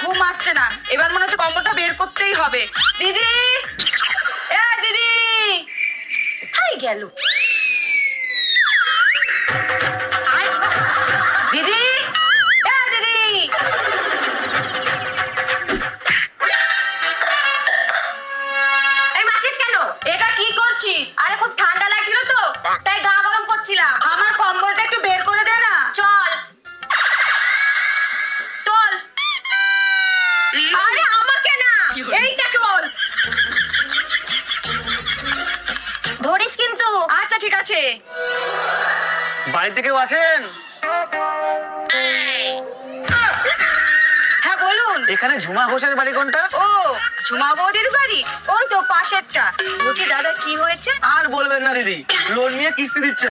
ঘুম আসছে না, এবার মনে হচ্ছে কম্বলটা বের করতেই হবে। দিদি, এ দিদি, কোথায় গেল? দিদি, এ দিদি, এই মাছিস কেন? এটা কি করছিস? আরে খুব ঠান্ডা লাগছিল তো, তাই গা গরম করছিলাম। আমার কম্বলটা একটু বের করে দে না। চল চল। আরে আমাকে না, এইটা তোল। ধরিস কিন্তু। আচ্ছা ঠিক আছে। বাড়িতে কেউ আছেন? হ্যাঁ বলুন। এখানে ঝুমা ঘোষের বাড়ি কোনটা? ও, ঝুমা বৌদির বাড়ি ওই তো পাশেরটা। বলছি দাদা কি হয়েছে? আর বলবেন না দিদি, লোন নিয়ে কিস্তি দিচ্ছে।